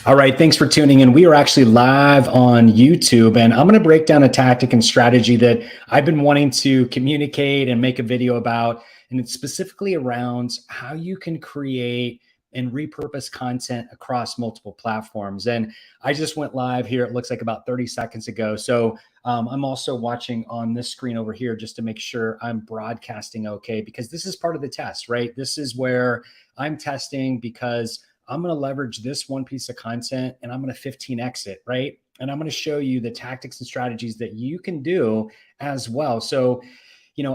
All right, thanks for tuning in. We are actually live on YouTube, and I'm going to break down a tactic and strategy that I've been wanting to communicate and make a video about, and it's specifically around how you can create and repurpose content across multiple platforms. And I just went live here, it looks like about 30 seconds ago. So I'm also watching on this screen over here just to make sure I'm broadcasting okay, because this is part of the test, right? This is where I'm testing because I'm going to leverage this one piece of content and I'm going to 15x it, right? And I'm going to show you the tactics and strategies that you can do as well. So,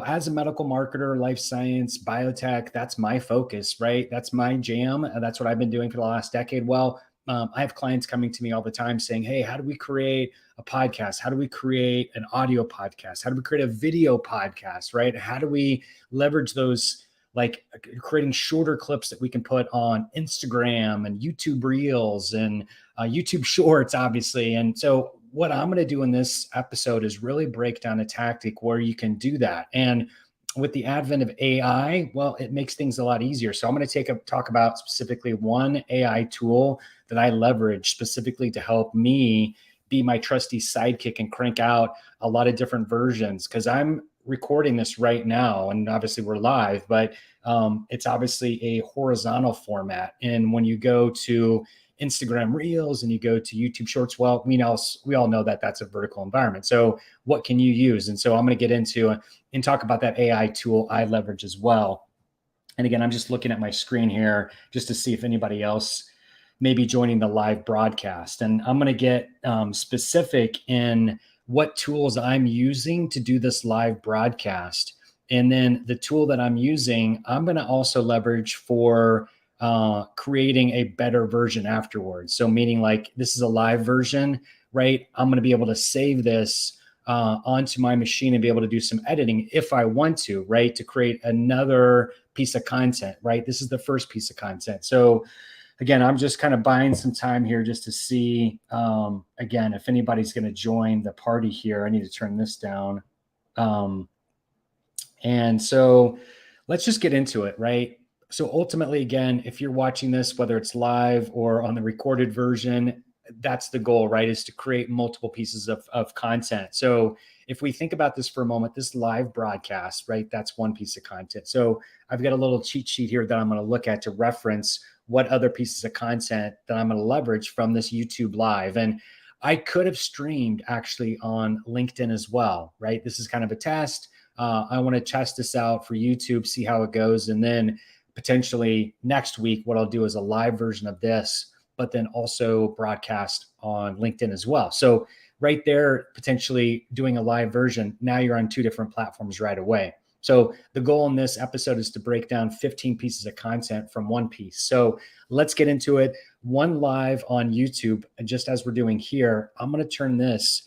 as a medical marketer, life science, biotech, that's my focus, right? That's my jam. That's what I've been doing for the last decade. Well, I have clients coming to me all the time saying, hey, how do we create a podcast? How do we create an audio podcast? How do we create a video podcast, right? How do we leverage those, like creating shorter clips that we can put on Instagram and YouTube Reels and YouTube Shorts, obviously. And so what I'm going to do in this episode is really break down a tactic where you can do that. And with the advent of AI, well, it makes things a lot easier. So I'm going to talk about specifically one AI tool that I leverage specifically to help me be my trusty sidekick and crank out a lot of different versions, because I'm recording this right now and obviously we're live, but it's obviously a horizontal format. And when you go to Instagram Reels and you go to YouTube Shorts, well, we all know that that's a vertical environment. So what can you use? And so I'm going to get into and talk about that AI tool I leverage as well. And again, I'm just looking at my screen here just to see if anybody else may be joining the live broadcast. And I'm going to get specific in what tools I'm using to do this live broadcast. And then the tool that I'm using, I'm going to also leverage for creating a better version afterwards. So meaning like this is a live version, right? I'm going to be able to save this onto my machine and be able to do some editing if I want to, right? To create another piece of content, right? This is the first piece of content. So again, I'm just kind of buying some time here just to see, again, if anybody's going to join the party here. I need to turn this down. And so let's just get into it, right? So ultimately, again, if you're watching this, whether it's live or on the recorded version, that's the goal, right? Is to create multiple pieces of content. So if we think about this for a moment, this live broadcast, right? That's one piece of content. So I've got a little cheat sheet here that I'm going to look at to reference what other pieces of content that I'm going to leverage from this YouTube live. And I could have streamed actually on LinkedIn as well, right? This is kind of a test. I want to test this out for YouTube, see how it goes. And then potentially next week, what I'll do is a live version of this, but then also broadcast on LinkedIn as well. So right there, potentially doing a live version, now you're on two different platforms right away. So the goal in this episode is to break down 15 pieces of content from one piece. So let's get into it. One live on YouTube, and just as we're doing here, I'm going to turn this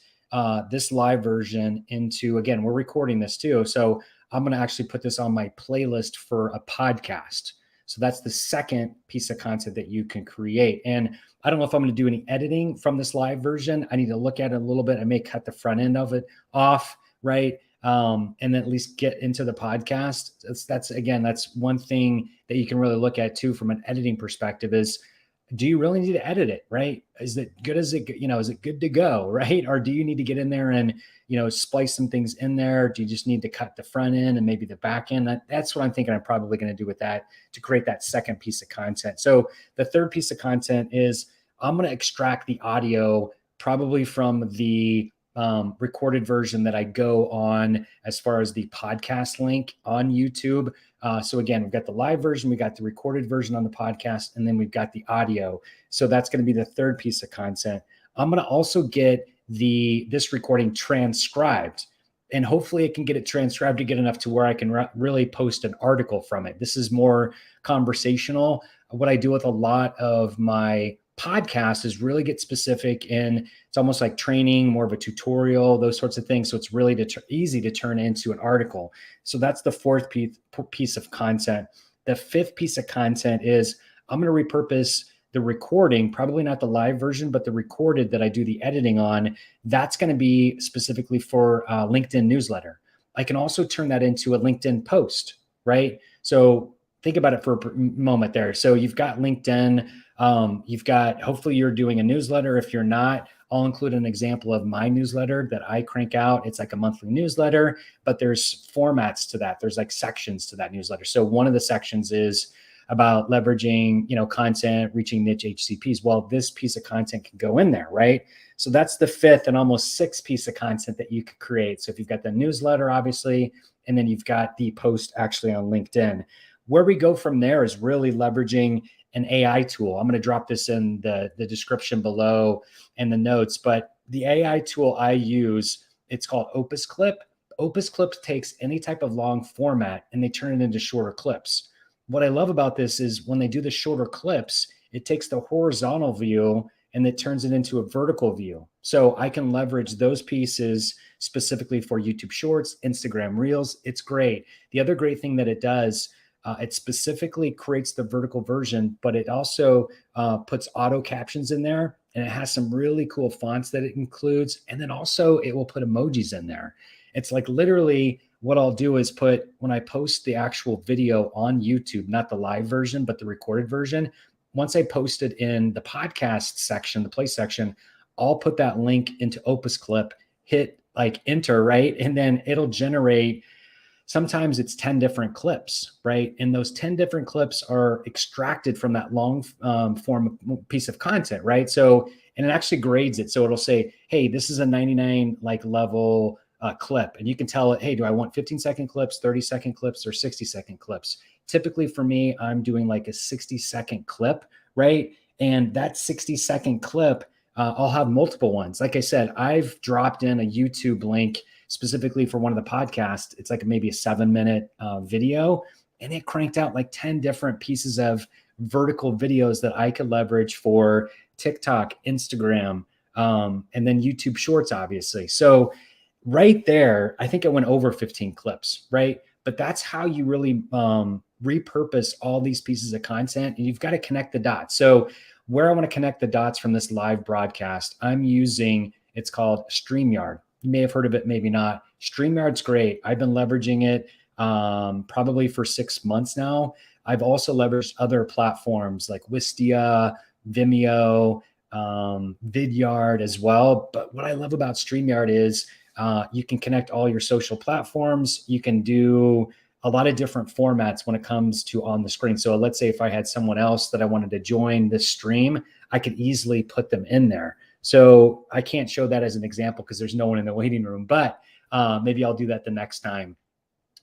live version into, again, we're recording this too. So I'm going to actually put this on my playlist for a podcast. So that's the second piece of content that you can create. And I don't know if I'm going to do any editing from this live version. I need to look at it a little bit. I may cut the front end of it off, right? And then at least get into the podcast. That's one thing that you can really look at too from an editing perspective is, do you really need to edit it, right? Is it good is it good to go, right? Or do you need to get in there and, splice some things in there? Do you just need to cut the front end and maybe the back end? That's what I'm thinking I'm probably going to do with that to create that second piece of content. So the third piece of content is I'm going to extract the audio probably from the recorded version that I go on as far as the podcast link on YouTube. So again, we've got the live version, we got the recorded version on the podcast, and then we've got the audio. So that's going to be the third piece of content. I'm going to also get this recording transcribed, and hopefully it can get it transcribed to get enough to where I can really post an article from it. This is more conversational. What I do with a lot of my podcast is really get specific, and it's almost like training, more of a tutorial, those sorts of things. So it's really easy to turn into an article. So that's the fourth piece of content. The fifth piece of content is I'm going to repurpose the recording, probably not the live version, but the recorded that I do the editing on. That's going to be specifically for LinkedIn newsletter. I can also turn that into a LinkedIn post, right? So think about it for a moment there. So you've got LinkedIn, you've got, hopefully you're doing a newsletter. If you're not, I'll include an example of my newsletter that I crank out. It's like a monthly newsletter, but there's formats to that. There's like sections to that newsletter. So one of the sections is about leveraging, content, reaching niche HCPs. Well, this piece of content can go in there, right? So that's the fifth and almost sixth piece of content that you could create. So if you've got the newsletter, obviously, and then you've got the post actually on LinkedIn. Where we go from there is really leveraging an AI tool. I'm going to drop this in the description below and the notes, but the AI tool I use, it's called Opus Clip. Opus Clip takes any type of long format and they turn it into shorter clips. What I love about this is when they do the shorter clips, it takes the horizontal view and it turns it into a vertical view. So I can leverage those pieces specifically for YouTube Shorts, Instagram Reels. It's great. The other great thing that it does, it specifically creates the vertical version, but it also puts auto captions in there, and it has some really cool fonts that it includes. And then also it will put emojis in there. It's like literally what I'll do is when I post the actual video on YouTube, not the live version, but the recorded version, once I post it in the podcast section, the play section, I'll put that link into Opus Clip, hit like enter, right? And then it'll generate, sometimes it's 10 different clips, right? And those 10 different clips are extracted from that long form piece of content, right? So, and it actually grades it. So it'll say, hey, this is a 99 like level clip. And you can tell it, hey, do I want 15-second clips, 30-second clips, or 60-second clips? Typically for me, I'm doing like a 60-second clip, right? And that 60-second clip, I'll have multiple ones. Like I said, I've dropped in a YouTube link specifically for one of the podcasts. It's like maybe a 7-minute video, and it cranked out like 10 different pieces of vertical videos that I could leverage for TikTok, Instagram, and then YouTube Shorts, obviously. So right there, I think it went over 15 clips, right? But that's how you really repurpose all these pieces of content, and you've got to connect the dots. So where I want to connect the dots from this live broadcast, I'm using, it's called StreamYard. You may have heard of it, maybe not. StreamYard's great. I've been leveraging it probably for 6 months now. I've also leveraged other platforms like Wistia, Vimeo, Vidyard as well. But what I love about StreamYard is you can connect all your social platforms. You can do a lot of different formats when it comes to on the screen. So let's say if I had someone else that I wanted to join this stream, I could easily put them in there. So I can't show that as an example because there's no one in the waiting room, but maybe I'll do that the next time.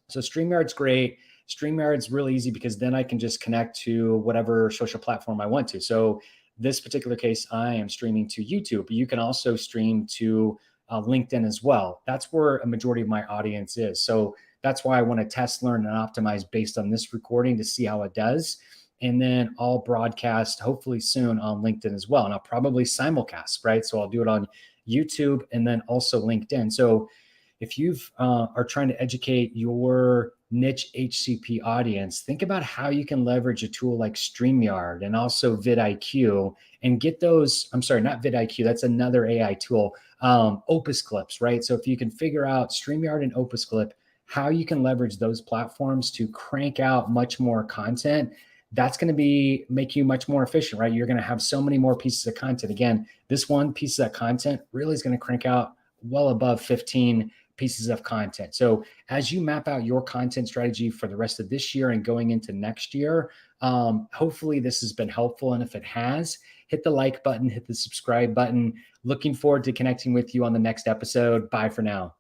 So StreamYard's great. StreamYard's really easy because then I can just connect to whatever social platform I want to. So this particular case, I am streaming to YouTube, but you can also stream to LinkedIn as well. That's where a majority of my audience is. So that's why I want to test, learn, and optimize based on this recording to see how it does. And then I'll broadcast hopefully soon on LinkedIn as well. And I'll probably simulcast, right? So I'll do it on YouTube and then also LinkedIn. So if you are trying to educate your niche HCP audience, think about how you can leverage a tool like StreamYard and also vidIQ and get those, I'm sorry, not vidIQ, that's another AI tool, Opus Clips, right? So if you can figure out StreamYard and Opus Clip, how you can leverage those platforms to crank out much more content, that's going to make you much more efficient, right? You're going to have so many more pieces of content. Again, this one piece of content really is going to crank out well above 15 pieces of content. So as you map out your content strategy for the rest of this year and going into next year, hopefully this has been helpful. And if it has, hit the like button, hit the subscribe button. Looking forward to connecting with you on the next episode. Bye for now.